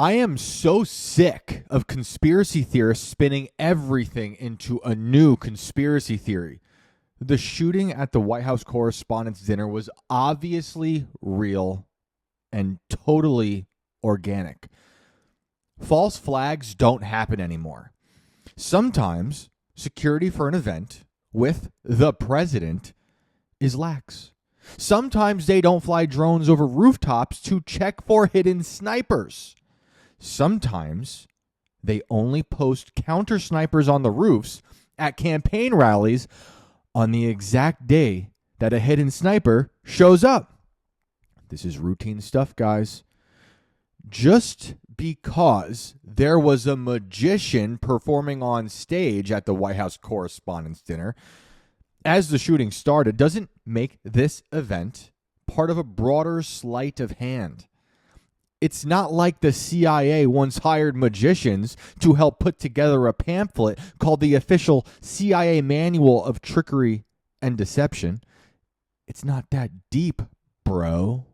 I am so sick of conspiracy theorists spinning everything into a new conspiracy theory. The shooting at the White House Correspondents' Dinner was obviously real and totally organic. False flags don't happen anymore. Sometimes security for an event with the president is lax. Sometimes they don't fly drones over rooftops to check for hidden snipers. Sometimes they only post counter snipers on the roofs at campaign rallies on the exact day that a hidden sniper shows up. This is routine stuff, guys. Just because there was a magician performing on stage at the White House Correspondents' Dinner as the shooting started doesn't make this event part of a broader sleight of hand. It's not like the CIA once hired magicians to help put together a pamphlet called the Official CIA Manual of Trickery and Deception. It's not that deep, bro.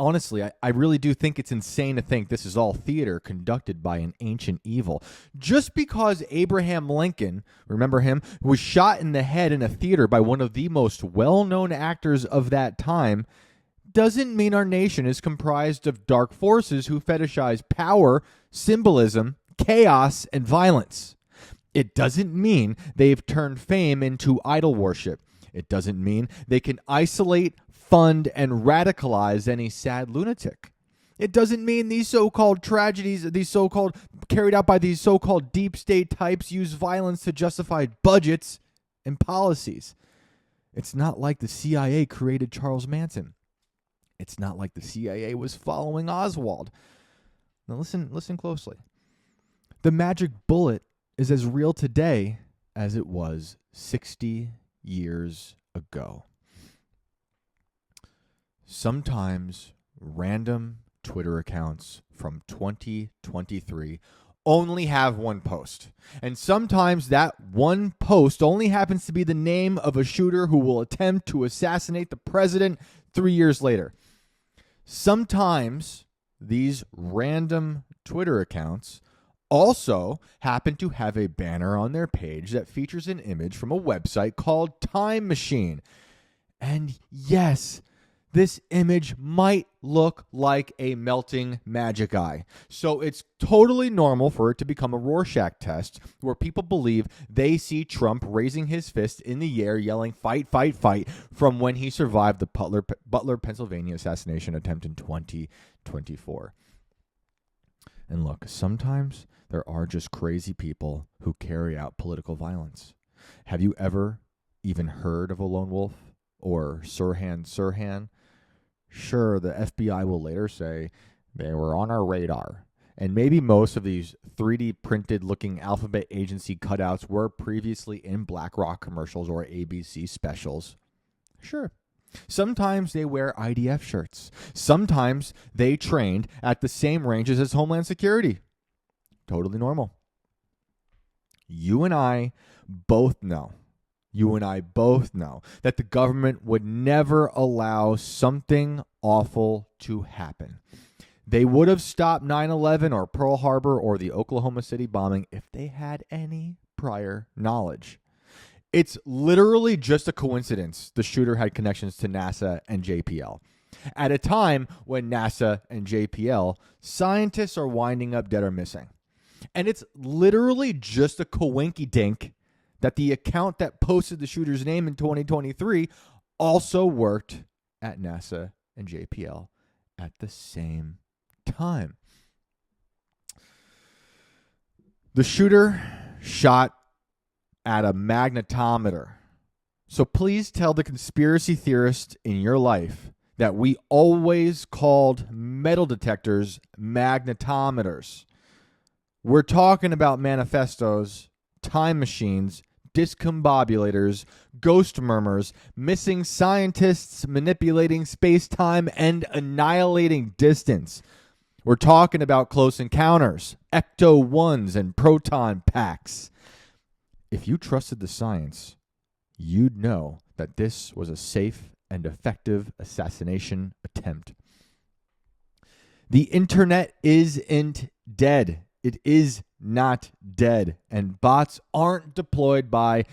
Honestly, I really do think it's insane to think this is all theater conducted by an ancient evil. Just because Abraham Lincoln, remember him, was shot in the head in a theater by one of the most well-known actors of that time, doesn't mean our nation is comprised of dark forces who fetishize power, symbolism, chaos, and violence. It doesn't mean they've turned fame into idol worship. It doesn't mean they can isolate, fund, and radicalize any sad lunatic. It doesn't mean these so-called tragedies, carried out by these so-called deep state types, use violence to justify budgets and policies. It's not like the CIA created Charles Manson. It's not like the CIA was following Oswald. Now listen closely. The magic bullet is as real today as it was 60 years ago. Sometimes random Twitter accounts from 2023 only have one post. And sometimes that one post only happens to be the name of a shooter who will attempt to assassinate the president 3 years later. Sometimes these random Twitter accounts also happen to have a banner on their page that features an image from a website called Time Machine. And yes, this image might look like a melting magic eye. So it's totally normal for it to become a Rorschach test where people believe they see Trump raising his fist in the air yelling, "Fight, fight, fight," from when he survived the Butler, Pennsylvania assassination attempt in 2024. And look, sometimes there are just crazy people who carry out political violence. Have you ever even heard of a lone wolf or Sirhan? Sure, the FBI will later say they were on our radar. And maybe most of these 3D printed looking alphabet agency cutouts were previously in BlackRock commercials or ABC specials. Sure. Sometimes they wear IDF shirts. Sometimes they trained at the same ranges as Homeland Security. Totally normal. You and I both know that the government would never allow something awful to happen. They would have stopped 9/11 or Pearl Harbor or the Oklahoma City bombing if they had any prior knowledge. It's literally just a coincidence the shooter had connections to NASA and JPL. At a time when NASA and JPL scientists are winding up dead or missing. And it's literally just a coinky-dink that the account that posted the shooter's name in 2023 also worked at NASA and JPL at the same time. The shooter shot at a magnetometer. So please tell the conspiracy theorist in your life that we always called metal detectors magnetometers. We're talking about manifestos, time machines, discombobulators, ghost murmurs, missing scientists manipulating space-time and annihilating distance. We're talking about close encounters, ecto-1s, and proton packs. If you trusted the science, you'd know that this was a safe and effective assassination attempt. The internet isn't dead. It is not dead. And bots aren't deployed by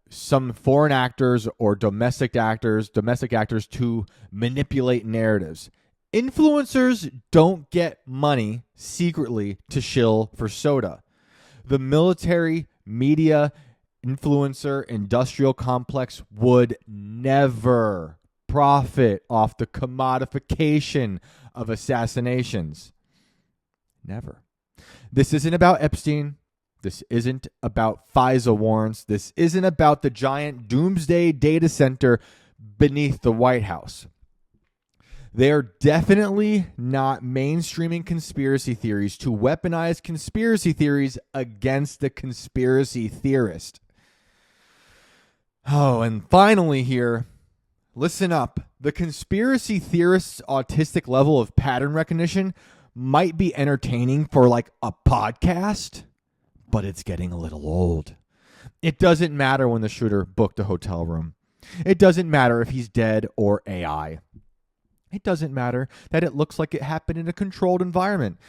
some foreign actors or domestic actors to manipulate narratives. Influencers don't get money secretly to shill for soda. The military, media, influencer, industrial complex would never profit off the commodification of assassinations. Never. This isn't about Epstein. This isn't about FISA warrants. This isn't about the giant doomsday data center beneath the White House. They are definitely not mainstreaming conspiracy theories to weaponize conspiracy theories against the conspiracy theorist. Oh, and finally here, listen up. The conspiracy theorist's autistic level of pattern recognition might be entertaining for like a podcast, but it's getting a little old. It doesn't matter when the shooter booked a hotel room. It doesn't matter if he's dead or AI. It doesn't matter that it looks like it happened in a controlled environment.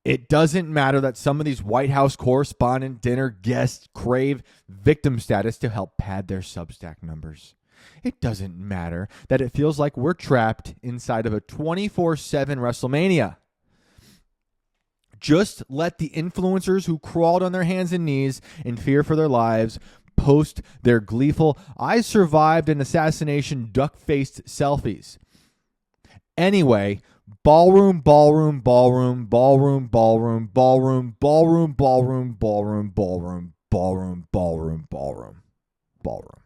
It doesn't matter that some of these White House correspondent dinner guests crave victim status to help pad their Substack numbers. It doesn't matter that it feels like we're trapped inside of a 24/7 WrestleMania. Just let the influencers who crawled on their hands and knees in fear for their lives post their gleeful, "I survived an assassination" duck-faced selfies. Anyway, ballroom, ballroom, ballroom, ballroom, ballroom, ballroom, ballroom, ballroom, ballroom, ballroom, ballroom, ballroom, ballroom, ballroom.